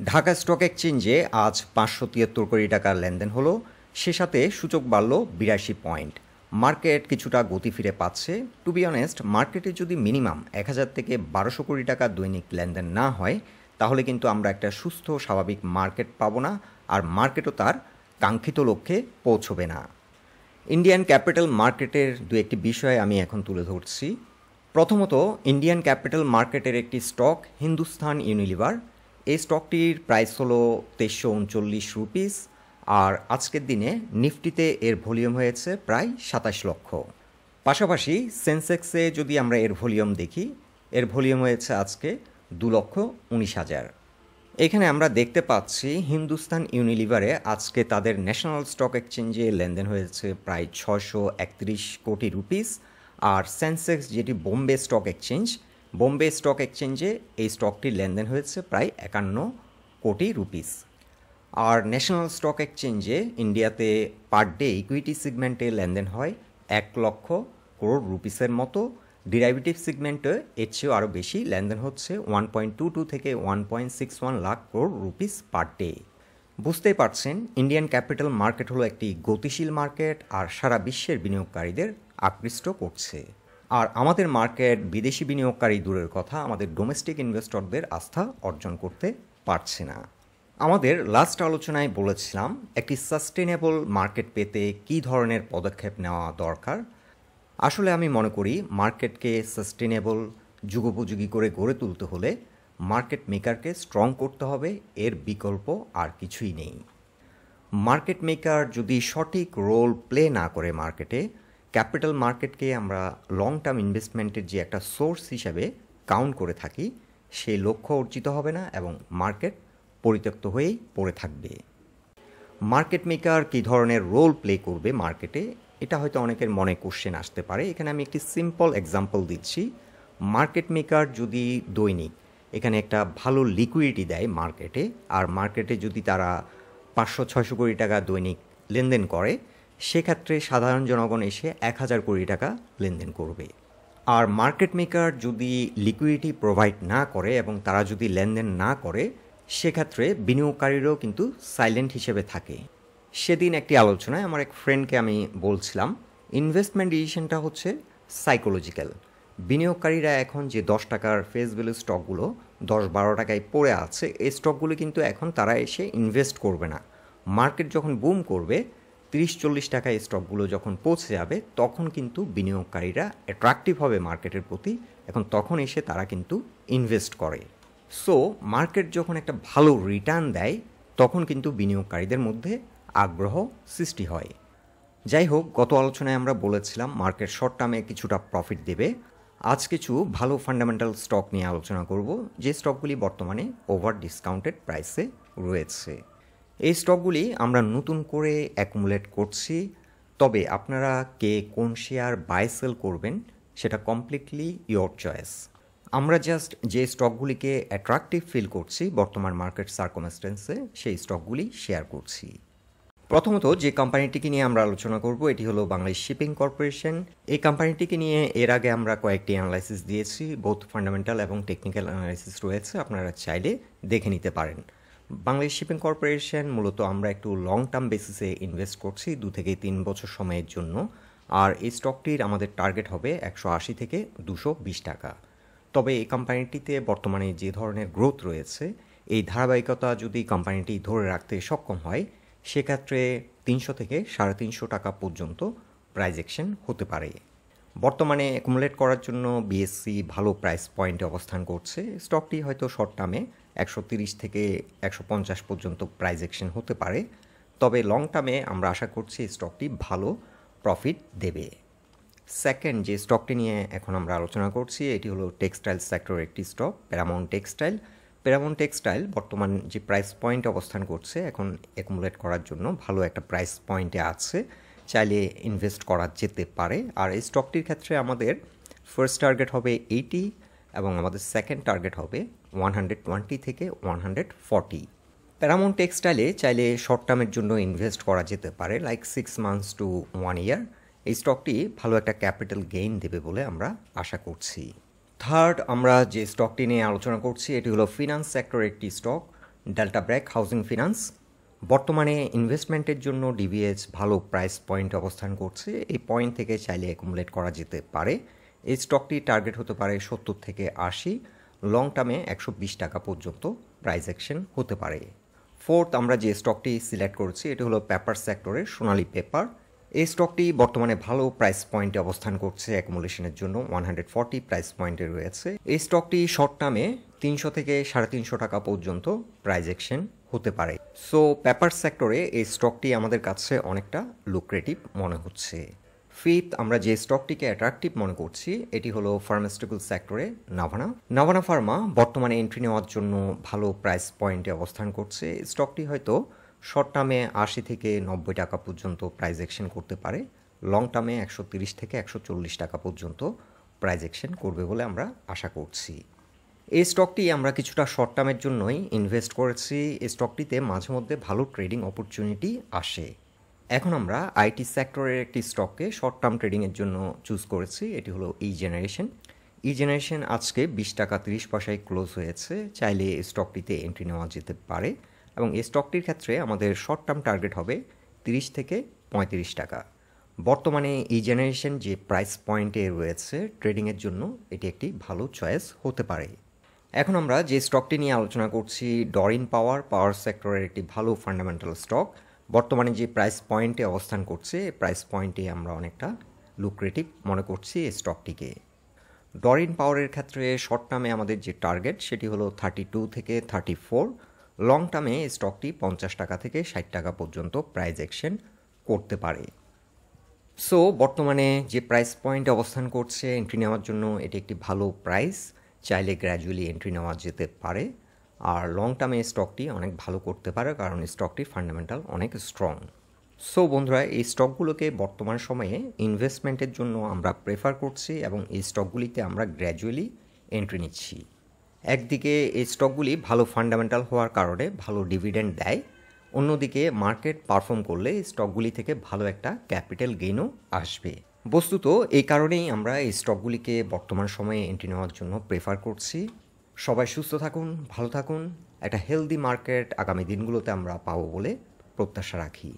Dhaka stock এক্সচেঞ্জে আজ ৫৭৩ কোটি টাকার লেনদেন হলো, সে সাথে সূচক বাড়ল ৮২ পয়েন্ট। মার্কেট কিছুটা গতি ফিরে পাচ্ছে। টু বি অনেস্ট, মার্কেটে যদি মিনিমাম ১,০০০ থেকে ১,২০০ কোটি টাকা দৈনিক লেনদেন না হয়, তাহলে কিন্তু আমরা একটা সুস্থ স্বাভাবিক মার্কেট পাবো না, আর মার্কেটও তার কাঙ্ক্ষিত লক্ষ্যে পৌঁছবে না। ইন্ডিয়ান ক্যাপিটাল মার্কেটের দু একটি বিষয় আমি এখন তুলে ধরছি। প্রথমত, ইন্ডিয়ান ক্যাপিটাল মার্কেটের একটি স্টক হিন্দুস্তান ইউনিলিভার। এই স্টকটির প্রাইস হলো ২৩৩৯ রুপিস, আর আজকের দিনে নিফটিতে এর ভলিউম হয়েছে প্রায় ২৭ লক্ষ। পাশাপাশি সেন্সেক্সে যদি আমরা এর ভলিউম দেখি, এর ভলিউম হয়েছে আজকে ২,১৯,০০০। এখানে আমরা দেখতে পাচ্ছি হিন্দুস্তান ইউনিলিভারে আজকে তাদের ন্যাশনাল স্টক এক্সচেঞ্জে লেনদেন হয়েছে প্রায় ৬৩১ কোটি রুপিস, আর সেন্সেক্স যেটি Bombay stock exchange, Bombay stock এক্সচেঞ্জে এই স্টকটির লেনদেন হয়েছে প্রায় ৫১ কোটি রুপিস। আর ন্যাশনাল স্টক এক্সচেঞ্জে ইন্ডিয়াতে পার ডে ইকুইটি সেগমেন্টে লেনদেন হয় ১,০০,০০০ করোড় রুপিসের মতো। ডিরাইভেটিভ সেগমেন্টে এর চেয়েও আরও বেশি লেনদেন হচ্ছে ১.২২ থেকে ১.৬১ lakh crore rupees per day. বুঝতেই পারছেন, ইন্ডিয়ান ক্যাপিটাল মার্কেট হলো একটি গতিশীল মার্কেট, আর সারা বিশ্বের বিনিয়োগকারীদের আকৃষ্ট করছে। আর আমাদের মার্কেট বিদেশি বিনিয়োগকারী দূরের কথা, আমাদের ডোমেস্টিক ইনভেস্টরদের আস্থা অর্জন করতে পারছে না। আমাদের লাস্ট আলোচনায় বলেছিলাম একটি সাস্টেনেবল মার্কেট পেতে কী ধরনের পদক্ষেপ নেওয়া দরকার। আসলে আমি মনে করি মার্কেটকে সাস্টেনেবল যুগোপযোগী করে গড়ে তুলতে হলে মার্কেট মেকারকে স্ট্রং করতে হবে, এর বিকল্প আর কিছুই নেই। মার্কেট মেকার যদি সঠিক রোল প্লে না করে মার্কেটে, ক্যাপিটাল মার্কেটকে আমরা লং টার্ম ইনভেস্টমেন্টের যে একটা সোর্স হিসাবে কাউন্ট করে থাকি, সেই লক্ষ্য অর্জিত হবে না এবং মার্কেট পরিত্যক্ত হয়েই পড়ে থাকবে। মার্কেট মেকার কী ধরনের রোল প্লে করবে মার্কেটে, এটা হয়তো অনেকের মনে কোশ্চেন আসতে পারে। এখানে আমি একটি সিম্পল এক্সাম্পল দিচ্ছি। মার্কেট মেকার যদি দৈনিক এখানে একটা ভালো লিকুইডিটি দেয় মার্কেটে, আর মার্কেটে যদি তারা ৫০০-৬০০ কোটি টাকা দৈনিক লেনদেন করে, সেক্ষেত্রে সাধারণ জনগণ এসে ১,০০০ কোটি টাকা লেনদেন করবে। আর মার্কেট মেকার যদি লিকুইডিটি প্রোভাইড না করে এবং তারা যদি লেনদেন না করে, সেক্ষেত্রে বিনিয়োগকারীরাও কিন্তু সাইলেন্ট হিসেবে থাকে। সেদিন একটি আলোচনায় আমার এক ফ্রেন্ডকে আমি বলছিলাম, ইনভেস্টমেন্ট ডিসিশনটা হচ্ছে সাইকোলজিক্যাল। বিনিয়োগকারীরা এখন যে ১০ টাকার ফেস ভ্যালু স্টকগুলো ১০-১২ টাকায় পড়ে আছে, এই স্টকগুলো কিন্তু এখন তারা এসে ইনভেস্ট করবে না। মার্কেট যখন বুম করবে, ৩০-৪০ টাকায় স্টকগুলো যখন পৌঁছে যাবে, তখন কিন্তু বিনিয়োগকারীরা অ্যাট্রাকটিভ হবে মার্কেটের প্রতি, এখন তখন এসে তারা কিন্তু ইনভেস্ট করে। সো মার্কেট যখন একটা ভালো রিটার্ন দেয়, তখন কিন্তু বিনিয়োগকারীদের মধ্যে আগ্রহ সৃষ্টি হয়। যাই হোক, গত আলোচনায় আমরা বলেছিলাম মার্কেট শর্ট টার্মে কিছুটা প্রফিট দেবে। আজ কিছু ভালো ফান্ডামেন্টাল স্টক নিয়ে আলোচনা করব, যে স্টকগুলি বর্তমানে ওভার ডিসকাউন্টেড প্রাইসে রয়েছে। এই স্টকগুলি আমরা নতুন করে অ্যাকুমুলেট করছি, তবে আপনারা কে কোন শেয়ার বাই সেল করবেন সেটা কমপ্লিটলি ইয়োর চয়েস। আমরা জাস্ট যে স্টকগুলিকে অ্যাট্রাকটিভ ফিল করছি বর্তমান মার্কেট সার্কামস্টেন্সে, সেই স্টকগুলি শেয়ার করছি। প্রথমত যে কোম্পানিটিকে নিয়ে আমরা আলোচনা করব, এটি হলো বাংলাদেশ শিপিং কর্পোরেশন। এই কোম্পানিটিকে নিয়ে এর আগে আমরা কয়েকটি অ্যানালাইসিস দিয়েছি, বোথ ফান্ডামেন্টাল এবং টেকনিক্যাল অ্যানালাইসিস রয়েছে, আপনারা চাইলে দেখে নিতে পারেন। বাংলাদেশ শিপিং কর্পোরেশন মূলত আমরা একটু লং টার্ম বেসিসে ইনভেস্ট করছি ২ থেকে ৩ বছর সময়ের জন্য, আর এই স্টকটির আমাদের টার্গেট হবে ১৮০ থেকে ২২০ টাকা। তবে এই কোম্পানিটিতে বর্তমানে যে ধরনের গ্রোথ রয়েছে, এই ধারাবাহিকতা যদি কোম্পানিটি ধরে রাখতে সক্ষম হয়, সেক্ষেত্রে ৩০০ থেকে ৩৫০ টাকা পর্যন্ত প্রাইস অ্যাকশন হতে পারে। বর্তমানে অ্যাকুমুলেট করার জন্য বিএসসি ভালো প্রাইস পয়েন্টে অবস্থান করছে। স্টকটি হয়তো শর্ট টার্মে ১৩০ থেকে ১৫০ পর্যন্ত প্রাইস অ্যাকশন হতে পারে, তবে লং টার্মে আমরা আশা করছি স্টকটি ভালো প্রফিট দেবে। সেকেন্ড যে স্টকটি নিয়ে এখন আমরা আলোচনা করছি, এটি হলো টেক্সটাইল সেক্টরের একটি stock, Paramount textile. Paramount textile বর্তমান যে প্রাইস পয়েন্টে অবস্থান করছে, এখন অ্যাকুমুলেট করার জন্য ভালো একটা প্রাইস পয়েন্টে আছে, চাইলে ইনভেস্ট করা যেতে পারে। আর এই স্টকটির ক্ষেত্রে আমাদের ফার্স্ট টার্গেট হবে 80 এবং আমাদের সেকেন্ড টার্গেট হবে 120 থেকে 140। প্যারামাউন্ট টেক্সটাইলে চাইলে শর্ট টার্মের জন্য ইনভেস্ট করা যেতে পারে, লাইক 6 মান্থস টু 1 ইয়ার। এই স্টকটি ভালো একটা ক্যাপিটাল গেইন দেবে বলে আমরা আশা করছি। থার্ড আমরা যে স্টকটি নিয়ে আলোচনা করছি, এটি হলো ফিনান্স সেক্টরের একটি stock, delta BRAC housing finance বর্তমানে ইনভেস্টমেন্টের জন্য ডিভিএস ভালো প্রাইস পয়েন্ট অবস্থান করছে। এই পয়েন্ট থেকে চাইলে অ্যাকুমুলেট করা যেতে পারে। এই স্টকটি টার্গেট হতে পারে 70 থেকে 80, লং টার্মে 120 টাকা পর্যন্ত প্রাইস অ্যাকশন হতে পারে। ফোর্থ আমরা যে স্টকটি সিলেক্ট করেছি এটি হলো পেপার সেক্টরের সোনালী পেপার। এই স্টকটি বর্তমানে ভালো প্রাইস পয়েন্টে অবস্থান করছে, অ্যাকুমুলেশনের জন্য 140 প্রাইস পয়েন্টে রয়েছে। এই স্টকটি শর্ট টার্মে 300 থেকে 350 টাকা পর্যন্ত প্রাইস অ্যাকশন হতে পারে। সো পেপার সেক্টরে এই স্টকটি আমাদের কাছে অনেকটা লুক্রেটিভ মনে হচ্ছে। ফিফথ আমরা যে স্টকটিকে অ্যাট্রাকটিভ মনে করছি এটি হলো ফার্মাসিউটিক্যাল সেক্টরে নাভানা ফার্মা বর্তমানে এন্ট্রি নেওয়ার জন্য ভালো প্রাইস পয়েন্টে অবস্থান করছে। স্টকটি হয়তো শর্ট টার্মে 80 থেকে 90 টাকা পর্যন্ত প্রাইস অ্যাকশন করতে পারে, লং টার্মে 130 থেকে 140 টাকা পর্যন্ত প্রাইস অ্যাকশন করবে বলে আমরা আশা করছি। এই স্টকটি আমরা কিছুটা শর্ট টার্মের জন্যই ইনভেস্ট করেছি। এই স্টকটিতে মাঝে মধ্যে ভালো ট্রেডিং অপরচুনিটি আসে। এখন আমরা আইটি সেক্টরের একটি স্টককে শর্ট টার্ম ট্রেডিংয়ের জন্য চুজ করেছি, এটি হলো ই জেনারেশন আজকে 20 টাকা 30 পয়সায় ক্লোজ হয়েছে। চাইলে এই স্টকটিতে এন্ট্রি নেওয়া যেতে পারে এবং এই স্টকটির ক্ষেত্রে আমাদের শর্ট টার্ম টার্গেট হবে 30 থেকে 35 টাকা। বর্তমানে ই জেনারেশন যে প্রাইস পয়েন্টে রয়েছে ট্রেডিংয়ের জন্য এটি একটি ভালো চয়েস হতে পারে। এখন আমরা যে স্টকটি নিয়ে আলোচনা করছি ডরিন পাওয়ার সেক্টরের একটি ভালো ফান্ডামেন্টাল স্টক। বর্তমানে যে প্রাইস পয়েন্টে অবস্থান করছে প্রাইস পয়েন্টে আমরা অনেকটা লুক্রেটিভ মনে করছি এই স্টকটিকে। ডরিন পাওয়ারের ক্ষেত্রে শর্ট টার্মে আমাদের যে টার্গেট সেটি হলো 32 থেকে 34, লং টার্মে স্টকটি 50 টাকা থেকে 60 টাকা পর্যন্ত প্রাইস অ্যাকশন করতে পারে। সো বর্তমানে যে প্রাইস পয়েন্টে অবস্থান করছে এন্ট্রি নেওয়ার জন্য এটি একটি ভালো প্রাইস, চাইলে গ্র্যাজুয়ালি এন্ট্রি নেওয়া যেতে পারে। আর লং টার্মে স্টকটি অনেক ভালো করতে পারে কারণ স্টকটির ফান্ডামেন্টাল অনেক স্ট্রং। সো বন্ধুরা এই স্টকগুলোকে বর্তমান সময়ে ইনভেস্টমেন্টের জন্য আমরা প্রেফার করছি এবং এই স্টকগুলিতে আমরা গ্র্যাজুয়ালি এন্ট্রি নিচ্ছি। একদিকে এই স্টকগুলি ভালো ফান্ডামেন্টাল হওয়ার কারণে ভালো ডিভিডেন্ড দেয়, অন্যদিকে মার্কেট পারফর্ম করলে এই স্টকগুলি থেকে ভালো একটা ক্যাপিটাল গেইনও আসবে। বস্তুত এই কারণেই আমরা এই স্টকগুলিকে বর্তমান সময়ে এন্ট্রি নেওয়ার জন্য প্রেফার করছি। সবাই সুস্থ থাকুন, ভালো থাকুন, একটা হেলদি মার্কেট আগামী দিনগুলোতে আমরা পাবো বলে প্রত্যাশা রাখি।